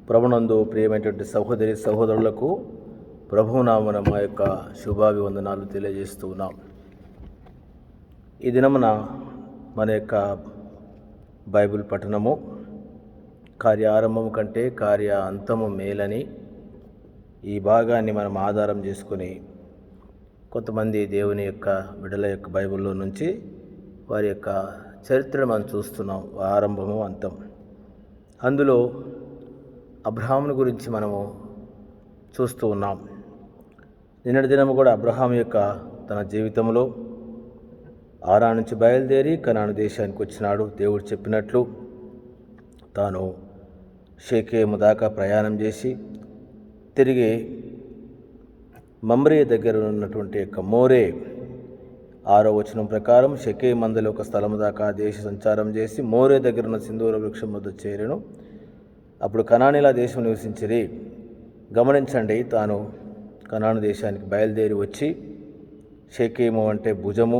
ప్రభునందు ప్రియమైనటువంటి సహోదరి సహోదరులకు ప్రభునామన మా యొక్క శుభాభివందనాలు తెలియజేస్తూ ఉన్నాం. ఈ దినమున మన యొక్క బైబిల్ పఠనము కార్య ఆరంభము కంటే కార్య అంతము మేలని ఈ భాగాన్ని మనం ఆధారం చేసుకొని కొంతమంది దేవుని యొక్క బిడ్డల యొక్క బైబిల్లో నుంచి వారి యొక్క చరిత్రను మనం చూస్తున్నాం. ఆరంభము అంతం. అందులో అబ్రహామును గురించి మనము చూస్తూ ఉన్నాం. నిన్నటి దినము కూడా అబ్రహాం యొక్క తన జీవితంలో ఆరా నుంచి బయలుదేరి కనాను దేశానికి వచ్చినాడు. దేవుడు చెప్పినట్లు తాను షేకేము దాకా ప్రయాణం చేసి తిరిగి మమ్రే దగ్గర ఉన్నటువంటి యొక్క మోరే 6వ వచనం ప్రకారం షెకేము మందలి ఒక స్థలము దాకా దేశ సంచారం చేసి మోరే దగ్గర ఉన్న సింధూర వృక్షం వద్ద చేరెను. అప్పుడు కనానీల దేశం నివసించిరి. గమనించండి, తాను కనాను దేశానికి బయలుదేరి వచ్చి షెకేము అంటే భుజము,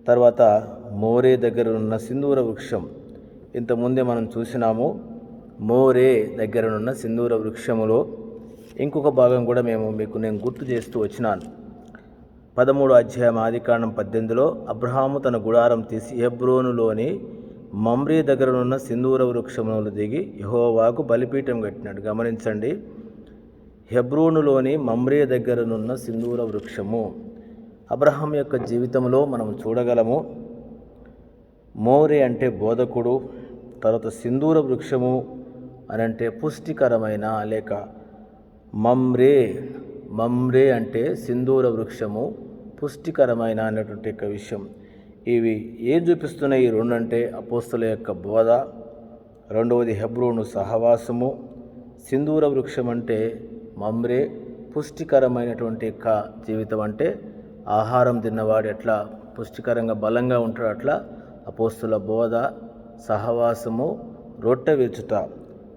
తర్వాత మోరే దగ్గర ఉన్న సింధూర వృక్షం ఇంతకుముందే మనం చూసినాము. మోరే దగ్గరనున్న సింధూర వృక్షములో ఇంకొక భాగం కూడా నేను గుర్తు చేస్తూ వచ్చినాను. 13వ అధ్యాయం ఆదికాండం 18లో అబ్రహాము తన గుడారం తీసి హెబ్రోనులోని మమ్రే దగ్గరనున్న సింధూర వృక్షములు దిగి యెహోవాకు బలిపీఠం కట్టినాడు. గమనించండి, హెబ్రోనులోని మమ్రే దగ్గరనున్న సింధూర వృక్షము అబ్రహాం యొక్క జీవితంలో మనం చూడగలము. మోరే అంటే బోధకుడు, తర్వాత సింధూర వృక్షము అని అంటే పుష్టికరమైన, లేక మమ్రే అంటే సింధూర వృక్షము పుష్టికరమైన అనేటువంటి యొక్క విషయం. ఇవి ఏం చూపిస్తున్నాయి? ఈ రెండు అంటే అపోస్తల యొక్క బోధ, రెండవది హెబ్రోను సహవాసము. సింధూర వృక్షం అంటే మమ్రే, పుష్టికరమైనటువంటి యొక్క జీవితం అంటే ఆహారం తిన్నవాడు ఎట్లా పుష్టికరంగా బలంగా ఉంటాడు అట్లా అపోస్తల బోధ, సహవాసము, రొట్టె విరుచుట.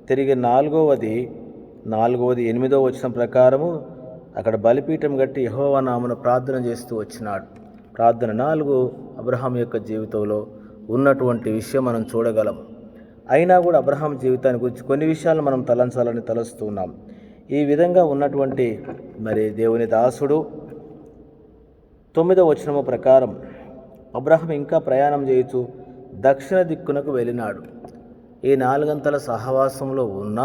తిరిగి నాలుగవది 8వ వచనం ప్రకారము అక్కడ బలిపీఠం కట్టి యెహోవా నామమున ప్రార్థన చేస్తూ వచ్చినాడు. ప్రార్థన 4 అబ్రహాం యొక్క జీవితంలో ఉన్నటువంటి విషయం మనం చూడగలం. అయినా కూడా అబ్రహాం జీవితాన్ని గురించి కొన్ని విషయాలు మనం తలంచాలని తలుస్తున్నాం. ఈ విధంగా ఉన్నటువంటి దేవుని దాసుడు 9వ వచనము ప్రకారం అబ్రహాం ఇంకా ప్రయాణం చేయొచ్చు దక్షిణ దిక్కునకు వెళ్ళినాడు. ఈ 4 గంటల సహవాసంలో ఉన్న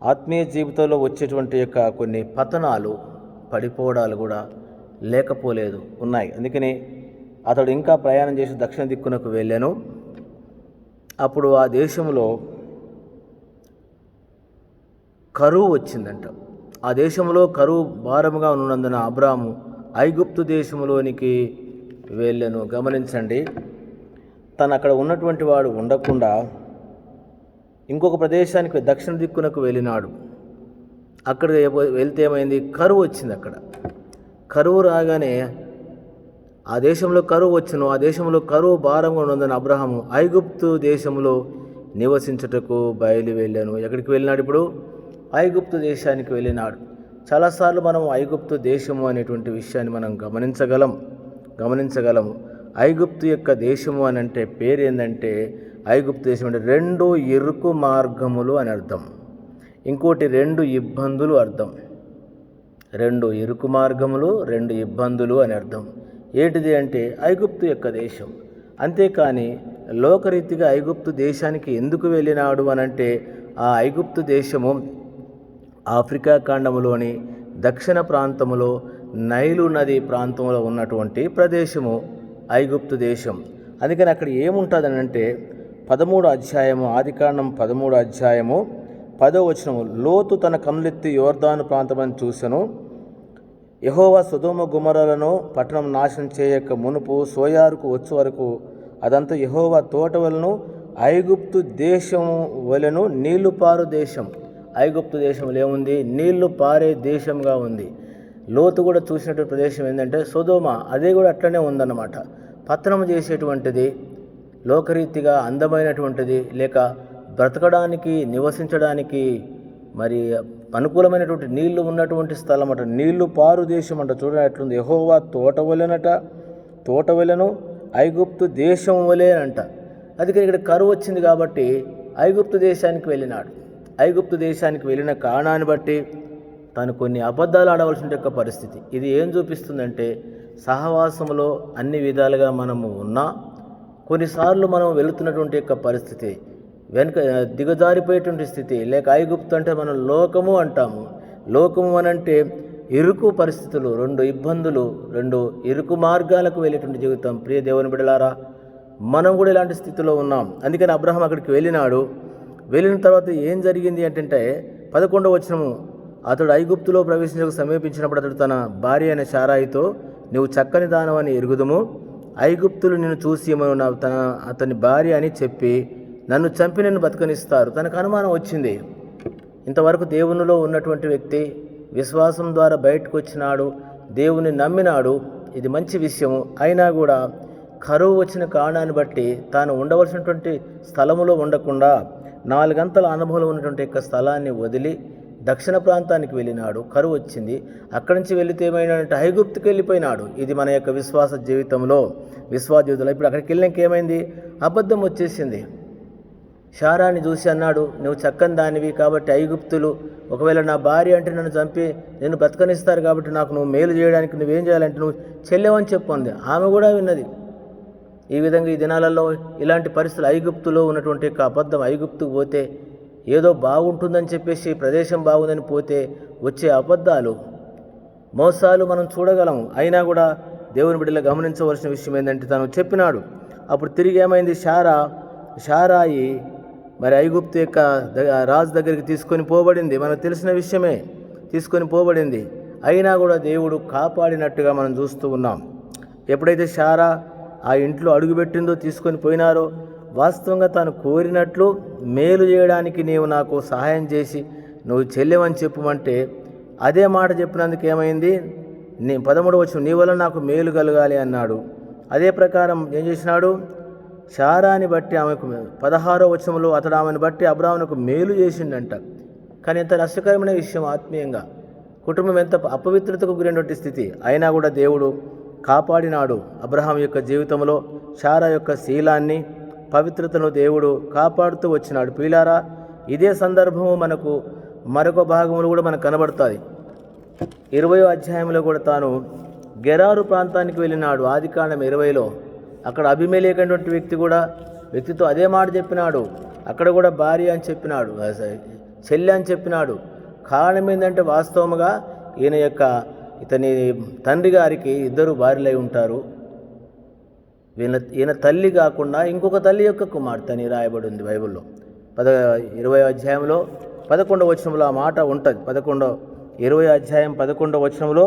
ఆత్మీయ జీవితంలో వచ్చేటువంటి యొక్క కొన్ని పతనాలు, పడిపోవడాలు కూడా లేకపోలేదు, ఉన్నాయి. అందుకని అతడు ఇంకా ప్రయాణం చేసి దక్షిణ దిక్కునకు వెళ్ళాను. అప్పుడు ఆ దేశంలో కరువు వచ్చిందంట. ఆ దేశంలో కరువు భారముగా ఉన్నందున అబ్రాము ఐగుప్తు దేశంలోనికి వెళ్ళాను. గమనించండి, తను అక్కడ ఉన్నటువంటి వాడు ఉండకుండా ఇంకొక ప్రదేశానికి దక్షిణ దిక్కునకు వెళ్ళినాడు. అక్కడ వెళ్తే ఏమైంది? కరువు వచ్చింది. అక్కడ కరువు రాగానే ఆ దేశంలో కరువు వచ్చును. ఆ దేశంలో కరువు భారంగా ఉన్నదని అబ్రహాము ఐగుప్తు దేశంలో నివసించుటకు బయలు వెళ్ళాను. ఎక్కడికి వెళ్ళినాడు? ఇప్పుడు ఐగుప్తు దేశానికి వెళ్ళినాడు. చాలాసార్లు మనం ఐగుప్తు దేశము అనేటువంటి విషయాన్ని మనం గమనించగలము. ఐగుప్తు యొక్క దేశము అని అంటే పేరు ఏంటంటే, ఐగుప్తు దేశం అంటే 2 ఇరుకు మార్గములు అని అర్థం. ఇంకోటి 2 ఇబ్బందులు అర్థం. 2 ఇరుకు మార్గములు, 2 ఇబ్బందులు అని అర్థం. ఏంటిది అంటే ఐగుప్తు యొక్క దేశం. అంతేకాని లోకరీతిగా ఐగుప్తు దేశానికి ఎందుకు వెళ్ళినాడు అని అంటే, ఆ ఐగుప్తు దేశము ఆఫ్రికా ఖండములోని దక్షిణ ప్రాంతములో నైలు నది ప్రాంతంలో ఉన్నటువంటి ప్రదేశము ఐగుప్తు దేశం. అందుకని అక్కడ ఏముంటుందని అంటే 13వ అధ్యాయము ఆదికాండం 13వ అధ్యాయము 10వ వచనము, లోతు తన కన్నులెత్తి యోర్దాను ప్రాంతమని చూసెను. యెహోవా సొదొమ గొమొర్రాలను పట్టణం నాశనం చేయక మునుపు సోయారుకు వచ్చు వరకు అదంతా యెహోవా తోట వలెను ఐగుప్తు దేశము వలెను నీళ్లు పారు దేశం. ఐగుప్తు దేశంలో ఏముంది? నీళ్లు పారే దేశంగా ఉంది. లోతు కూడా చూసినటువంటి ప్రదేశం ఏంటంటే సొదొమ, అదే కూడా అట్లనే ఉందన్నమాట. పతనం చేసేటువంటిది, లోకరీతిగా అందమైనటువంటిది, లేక బ్రతకడానికి నివసించడానికి అనుకూలమైనటువంటి నీళ్లు ఉన్నటువంటి స్థలం అట. నీళ్లు పారు దేశం అంట. చూడండి ఎట్లుంది. యెహోవా తోట వలెను ఐగుప్తు దేశం వలెనంట. అందుకని ఇక్కడ కరువు వచ్చింది కాబట్టి ఐగుప్తు దేశానికి వెళ్ళినాడు. ఐగుప్తు దేశానికి వెళ్ళిన కారణాన్ని బట్టి తాను కొన్ని అబద్ధాలు ఆడవలసిన యొక్క పరిస్థితి. ఇది ఏం చూపిస్తుందంటే సహవాసంలో అన్ని విధాలుగా మనము ఉన్నా కొన్నిసార్లు మనం వెళుతున్నటువంటి యొక్క పరిస్థితి వెనుక దిగజారిపోయేటువంటి స్థితి, లేక ఐగుప్తు అంటే మనం లోకము అంటాము. లోకము అనంటే ఇరుకు పరిస్థితులు, రెండు ఇబ్బందులు, రెండు ఇరుకు మార్గాలకు వెళ్ళేటువంటి జీవితం. ప్రియ దేవుని బిడ్డలారా, మనం కూడా ఇలాంటి స్థితిలో ఉన్నాం. అందుకని అబ్రహాం అక్కడికి వెళ్ళినాడు. వెళ్ళిన తర్వాత ఏం జరిగింది అంటే 11వ వచనము, అతడు ఐగుప్తులో ప్రవేశించకు సమీపించినప్పుడు అతడు తన భార్య అయిన శారాయితో, నువ్వు చక్కని దానవని ఎరుగుదుము, ఐగుప్తులు నిన్ను చూసి అతని భార్య అని చెప్పి నన్ను చంపి నిన్ను బతకనిస్తారు. తనకు అనుమానం వచ్చింది. ఇంతవరకు దేవునిలో ఉన్నటువంటి వ్యక్తి విశ్వాసం ద్వారా బయటకు వచ్చినాడు, దేవుని నమ్మినాడు, ఇది మంచి విషయము. అయినా కూడా కరువు వచ్చిన కారణాన్ని బట్టి తాను ఉండవలసినటువంటి స్థలములో ఉండకుండా 4 గంటల అనుభవం ఉన్నటువంటి యొక్క స్థలాన్ని వదిలి దక్షిణ ప్రాంతానికి వెళ్ళినాడు. కరువు వచ్చింది. అక్కడి నుంచి వెళితే ఏమైనాడంటే ఐగుప్తుకి వెళ్ళిపోయినాడు. ఇది మన యొక్క విశ్వాస జీవితంలో, విశ్వాస జీవితంలో. ఇప్పుడు అక్కడికి వెళ్ళినాక ఏమైంది? అబద్ధం వచ్చేసింది. శారాని చూసి అన్నాడు, నువ్వు చక్కని దానివి కాబట్టి ఐగుప్తులు ఒకవేళ నా భార్య అంటే నన్ను చంపి నిన్ను బతకనిస్తారు కాబట్టి నాకు నువ్వు మేలు చేయడానికి నువ్వేం చేయాలంటే నువ్వు చెల్లెవని చెప్పండి. ఆమె కూడా విన్నది. ఈ విధంగా ఈ దినాలలో ఇలాంటి పరిస్థితులు, ఐగుప్తులో ఉన్నటువంటి యొక్క అబద్ధం, ఐగుప్తుకు పోతే ఏదో బాగుంటుందని చెప్పేసి ప్రదేశం బాగుందని పోతే వచ్చే అబద్ధాలు, మోసాలు మనం చూడగలము. అయినా కూడా దేవుని బిడ్డలు గమనించవలసిన విషయం ఏంటంటే తను చెప్పినాడు. అప్పుడు తిరిగి ఏమైంది? శారాయి మరి ఐగుప్తు యొక్క రాజు దగ్గరికి తీసుకొని పోబడింది. మనకు తెలిసిన విషయమే, తీసుకొని పోబడింది. అయినా కూడా దేవుడు కాపాడినట్టుగా మనం చూస్తూ ఉన్నాం. ఎప్పుడైతే శారా ఆ ఇంట్లో అడుగుపెట్టిందో, తీసుకొని పోయినారో, వాస్తవంగా తాను కోరినట్లు మేలు చేయడానికి నీవు నాకు సహాయం చేసి నువ్వు చెల్లెవని చెప్పమంటే అదే మాట చెప్పినందుకు ఏమైంది? 13వ వచనం, నీ వల్ల నాకు మేలు కలగాలి అన్నాడు. అదే ప్రకారం ఏం చేసినాడు? శారాని బట్టి ఆమెకు 16వ వచనంలో అతడు ఆమెను బట్టి అబ్రాహామునకు మేలు చేసిండంట. కానీ ఎంత నష్టకరమైన విషయం ఆత్మీయంగా. కుటుంబం ఎంత అపవిత్రతకు గురైనటువంటి స్థితి. అయినా కూడా దేవుడు కాపాడినాడు. అబ్రహాం యొక్క జీవితంలో శారా యొక్క శీలాన్ని, పవిత్రతను దేవుడు కాపాడుతూ వచ్చినాడు. ప్రియులారా, ఇదే సందర్భము మనకు మరొక భాగంలో కూడా మనకు కనబడుతుంది. 20వ అధ్యాయంలో కూడా తాను గెరారు ప్రాంతానికి వెళ్ళినాడు. ఆదికాండం 20లో అక్కడ అబీమెలెకు అనేటువంటి వ్యక్తితో అదే మాట చెప్పినాడు. అక్కడ కూడా భార్య అని చెప్పినాడు, చెల్లి అని చెప్పినాడు. కారణం ఏంటంటే వాస్తవముగా ఇతని తండ్రి గారికి 2 భార్యలై ఉంటారు. ఈయన తల్లి కాకుండా ఇంకొక తల్లి యొక్క కుమార్తె అని రాయబడి ఉంది బైబిల్లో. 20వ అధ్యాయంలో 11వ వచనంలో ఆ మాట ఉంటుంది. 20వ అధ్యాయం 11వ వచనంలో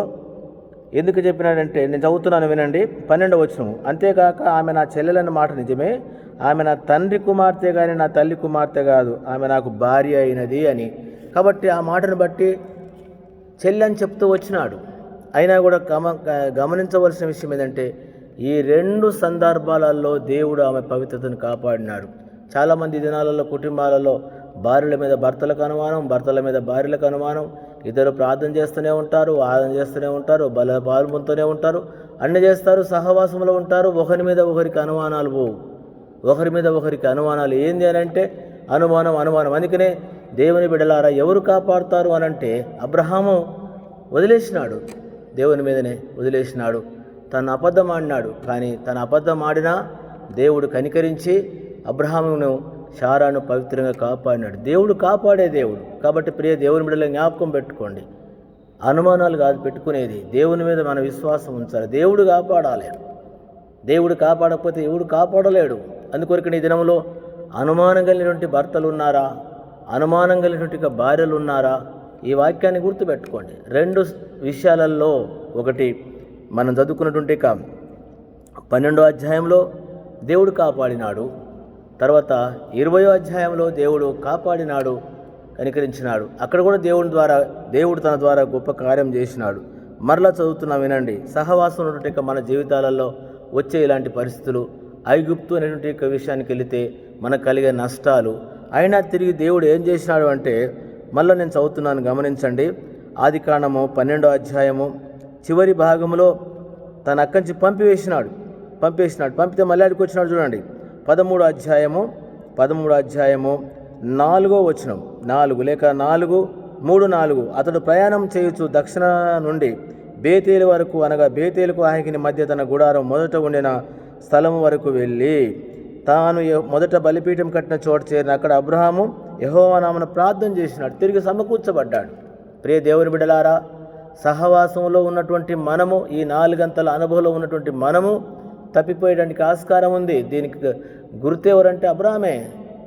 ఎందుకు చెప్పినాడంటే, నేను చదువుతున్నాను వినండి. 12వ వచనం, అంతేకాక ఆమె నా చెల్లెలన్న మాట నిజమే, ఆమె నా తండ్రి కుమార్తె కానీ నా తల్లి కుమార్తె కాదు, ఆమె నాకు భార్య అయినది అని. కాబట్టి ఆ మాటను బట్టి చెల్లి అని చెప్తూ వచ్చినాడు. అయినా కూడా గమనించవలసిన విషయం ఏంటంటే ఈ 2 సందర్భాలలో దేవుడు ఆమె పవిత్రతను కాపాడినాడు. చాలామంది దినాలలో కుటుంబాలలో భార్యల మీద భర్తలకు అనుమానం, భర్తల మీద భార్యలకు అనుమానం. ఇద్దరు ప్రార్థన చేస్తూనే ఉంటారు, ఆరాధన చేస్తూనే ఉంటారు, పాల్గొంటూనే ఉంటారు, అన్ని చేస్తారు, సహవాసంలో ఉంటారు. ఒకరి మీద ఒకరికి అనుమానాలు పోవు. ఒకరి మీద ఒకరికి అనుమానాలు ఏంది అని అంటే అనుమానం. అందుకనే దేవుని బిడ్డలారా, ఎవరు కాపాడుతారు అనంటే అబ్రహాము వదిలేసినాడు, దేవుని మీదనే వదిలేసినాడు. తను అబద్ధం ఆడినాడు. కానీ తన అబద్ధం ఆడినా దేవుడు కనికరించి అబ్రహామును, శారాను పవిత్రంగా కాపాడినాడు. దేవుడు కాపాడే దేవుడు. కాబట్టి ప్రియ దేవుని బిడ్డల జ్ఞాపకం పెట్టుకోండి, అనుమానాలు కాదు పెట్టుకునేది, దేవుని మీద మన విశ్వాసం ఉంచాలి. దేవుడు కాపాడాలి. దేవుడు కాపాడకపోతే ఎవడు కాపాడలేడు. అందుకొరకు ఈ దినంలో అనుమానం కలిగినటువంటి భర్తలు ఉన్నారా, అనుమానం కలిగినటువంటి భార్యలు ఉన్నారా? ఈ వాక్యాన్ని గుర్తుపెట్టుకోండి. 2 విషయాలలో, ఒకటి మనం చదువుకున్నటువంటి 12వ అధ్యాయంలో దేవుడు కాపాడినాడు, తర్వాత 20వ అధ్యాయంలో దేవుడు కాపాడినాడు, కనికరించినాడు. అక్కడ కూడా దేవుడు తన ద్వారా గొప్ప కార్యం చేసినాడు. మరలా చదువుతున్నా వినండి. సహవాసం ఉన్నటువంటి మన జీవితాలలో వచ్చే ఇలాంటి పరిస్థితులు, ఐగుప్తు అనేటువంటి విషయానికి వెళితే మనకు కలిగే నష్టాలు, అయినా తిరిగి దేవుడు ఏం చేసినాడు అంటే, మళ్ళీ నేను చదువుతున్నాను గమనించండి. ఆదికాండము 12వ అధ్యాయము చివరి భాగంలో తన అక్కడి నుంచి పంపివేసినాడు. పంపితే మళ్ళీ అడిగి వచ్చినాడు. చూడండి 13వ అధ్యాయము 4వ వచనం 4 అతడు ప్రయాణం చేయుచు దక్షిణ నుండి బేతేలు వరకు, అనగా బేతేలుకు ఆయనకి మధ్య తన గుడారం మొదట ఉండిన స్థలము వరకు వెళ్ళి తాను మొదట బలిపీఠం కట్టిన చోట చేరిన అక్కడ అబ్రహాము యెహోవా నామమున ప్రార్థన చేసినాడు, తిరిగి సమకూర్చబడ్డాడు. ప్రియ దేవుని బిడ్డలారా, సహవాసంలో ఉన్నటువంటి మనము, ఈ 4 గంటల అనుభవంలో ఉన్నటువంటి మనము తప్పిపోయేటానికి ఆస్కారం ఉంది. దీనికి గుర్తు ఎవరంటే అబ్రహామే.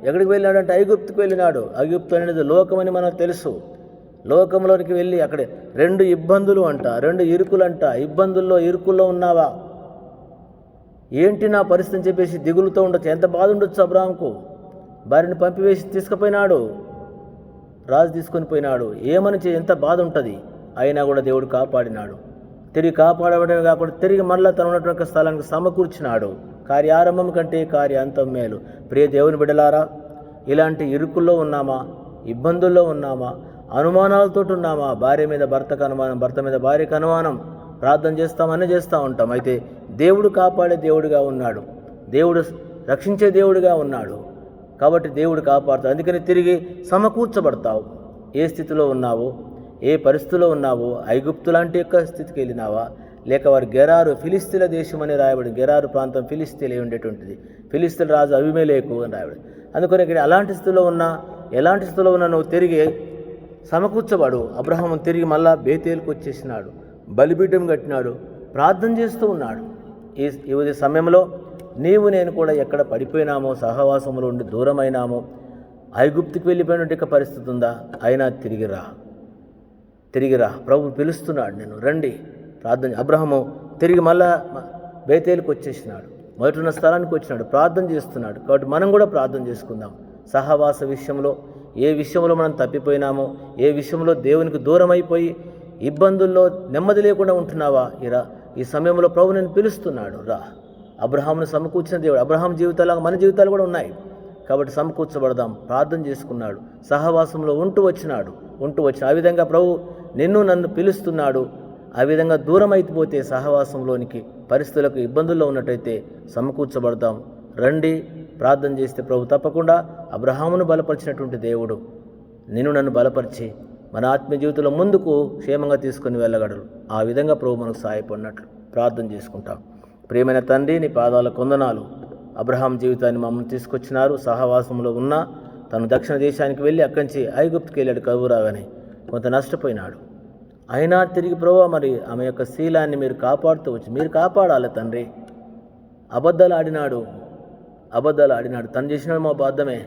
ఎక్కడికి వెళ్ళినాడంటే ఐగుప్తుకు వెళ్ళినాడు. ఐగుప్తు అనేది లోకమని మనకు తెలుసు. లోకంలోనికి వెళ్ళి అక్కడ 2 ఇబ్బందులు అంట, 2 ఇరుకులంట. ఇరుకుల్లో ఉన్నావా? ఏంటి నా పరిస్థితి అని చెప్పేసి దిగులుతో ఉండొచ్చు. ఎంత బాధ ఉండొచ్చు అబ్రహాంకు. భార్యను పంపివేసి తీసుకుపోయినాడు, రాజు తీసుకొని పోయినాడు. ఏమని ఎంత బాధ ఉంటుంది. అయినా కూడా దేవుడు కాపాడినాడు. తిరిగి కాపాడడమే కాకుండా తిరిగి మళ్ళీ తను ఉన్నటువంటి స్థలానికి సమకూర్చినాడు. కార్యారంభం కంటే కార్యాంతం మేలు. ప్రియ దేవుని బిడ్డలారా, ఇలాంటి ఇరుకుల్లో ఉన్నామా? ఇబ్బందుల్లో ఉన్నామా? అనుమానాలతో ఉన్నామా? భార్య మీద భర్తకు అనుమానం, భర్త మీద భార్యకు అనుమానం. ప్రార్థన చేస్తామని చేస్తూ ఉంటాం. అయితే దేవుడు కాపాడే దేవుడిగా ఉన్నాడు, దేవుడు రక్షించే దేవుడిగా ఉన్నాడు. కాబట్టి దేవుడు కాపాడుతాడు. అందుకని తిరిగి సమకూర్చబడతావు. ఏ స్థితిలో ఉన్నావో, ఏ పరిస్థితిలో ఉన్నావో, ఐగుప్తు లాంటి యొక్క స్థితికి వెళ్ళినావా, లేక వారు గెరారు, ఫిలిస్తీన్ల దేశం అని రాయబడి, గెరారు ప్రాంతం ఫిలిస్తీన్లే ఉండేటువంటిది. ఫిలిస్తీన్ల రాజు అబీమెలెకు అని రాయబడి. అందుకని ఇక్కడ ఎలాంటి స్థితిలో ఉన్నా నువ్వు తిరిగి సమకూర్చబడు. అబ్రహాము తిరిగి మళ్ళా బేతేలుకు వచ్చేసినాడు, బలిపీఠం కట్టినాడు, ప్రార్థన చేస్తూ ఉన్నాడు. ఈ సమయంలో నీవు నేను కూడా ఎక్కడ పడిపోయినామో, సహవాసంలో ఉండి దూరమైనామో, ఐగుప్తుకు వెళ్ళిపోయినట్టు పరిస్థితి ఉందా? అయినా తిరిగిరా, ప్రభు పిలుస్తున్నాడు నేను, రండి ప్రార్థన. అబ్రహాము తిరిగి మళ్ళా బేతేలుకు వచ్చేసినాడు, మొదటి స్థలానికి వచ్చినాడు, ప్రార్థన చేస్తున్నాడు. కాబట్టి మనం కూడా ప్రార్థన చేసుకుందాం. సహవాస విషయంలో, ఏ విషయంలో మనం తప్పిపోయినామో, ఏ విషయంలో దేవునికి దూరం అయిపోయి ఇబ్బందుల్లో నెమ్మది లేకుండా ఉంటున్నావా? ఈ సమయంలో ప్రభు నేను పిలుస్తున్నాడు, రా. అబ్రహామును సమకూర్చిన దేవుడు. అబ్రహాం జీవితాలు మన జీవితాలు కూడా ఉన్నాయి. కాబట్టి సమకూర్చబడదాం. ప్రార్థన చేసుకున్నాడు, సహవాసంలో ఉంటూ వచ్చినాడు. ఆ విధంగా ప్రభు నన్ను పిలుస్తున్నాడు. ఆ విధంగా దూరం అయిపోతే సహవాసంలోనికి, పరిస్థితులకు ఇబ్బందుల్లో ఉన్నట్టయితే సమకూర్చబడదాం. రండి, ప్రార్థన చేస్తే ప్రభు తప్పకుండా అబ్రహామును బలపరిచినటువంటి దేవుడు నన్ను బలపరిచి మన ఆత్మీయ జీవితంలో ముందుకు క్షేమంగా తీసుకొని వెళ్ళగలరు. ఆ విధంగా ప్రభు మనకు సహాయపడినట్లు ప్రార్థన చేసుకుంటాం. ప్రియమైన తండ్రి, నీ పాదాలకు వందనాలు. అబ్రహాం జీవితాన్ని మమ్మల్ని తీసుకొచ్చినారు. సహవాసంలో ఉన్న తను దక్షిణ దేశానికి వెళ్ళి అక్కడి నుంచి ఐగుప్తుకి వెళ్ళాడు. కరువు రాగానే కొంత నష్టపోయినాడు. అయినా తిరిగి ప్రభు మరి ఆమె యొక్క శీలాన్ని మీరు కాపాడుతూ వచ్చి, మీరు కాపాడాలి తండ్రి. అబద్ధాలు ఆడినాడు. తను చేసినాడు మా అబద్ధమే.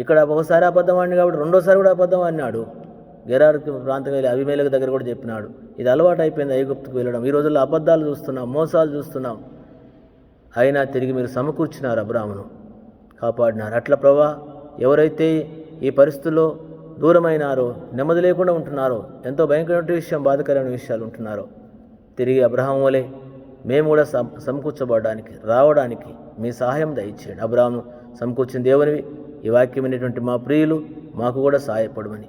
ఇక్కడ ఒకసారి అబద్ధం ఆడినాడు కాబట్టి రెండోసారి కూడా అబద్ధం ఆడినాడు. గెరారుకి ప్రాంతం వెళ్ళి అబీమెలెకు దగ్గర కూడా చెప్పినాడు. ఇది అలవాటు అయిపోయింది ఐగుప్తుకు వెళ్ళడం. ఈ రోజుల్లో అబద్ధాలు చూస్తున్నాం, మోసాలు చూస్తున్నాం. అయినా తిరిగి మీరు సమకూర్చినారు, అబ్రహామును కాపాడినారు. అట్లా ప్రభా, ఎవరైతే ఈ పరిస్థితుల్లో దూరమైనారో, నెమ్మది లేకుండా ఉంటున్నారో, ఎంతో భయంకరమైన విషయం, బాధకరమైన విషయాలు ఉంటున్నారో, తిరిగి అబ్రహాం వలె మేము కూడా సమకూర్చబడడానికి, రావడానికి మీ సహాయం దయచేయండి. అబ్రహాము సమకూర్చిన దేవునివి, ఈ వాక్యమైనటువంటి మా ప్రియులు మాకు కూడా సహాయపడమని,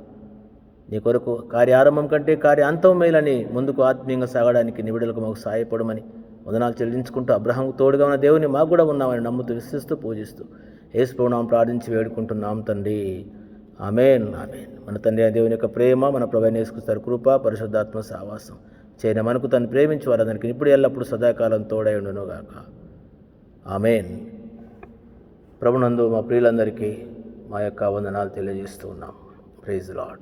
నీ కొరకు కార్యారంభం కంటే కార్యాంతం మేలని ముందుకు ఆత్మీయంగా సాగడానికి నిబిడలకు మాకు సహాయపడమని వందనాలు చెల్లించుకుంటూ, అబ్రహాముకు తోడుగా ఉన్న దేవుని మాకు కూడా ఉన్నామని నమ్ముతూ, విశ్వసిస్తూ, పూజిస్తూ యేసు ప్రభునామమున ప్రార్థించి వేడుకుంటున్నాం తండ్రి. ఆమేన్. మన తండ్రి దేవుని యొక్క ప్రేమ, మన ప్రభువైన యేసుక్రీస్తు కృప, పరిశుద్ధాత్మ సహవాసం చేయన మనకు తను ప్రేమించి వారందరికీ ఇప్పుడు ఎల్లప్పుడు సదాకాలం తోడై ఉండును గాక. ఆమేన్. ప్రభునందు మా ప్రియులందరికీ మా యొక్క వందనాలు తెలియజేస్తూ ఉన్నాం. Praise lord.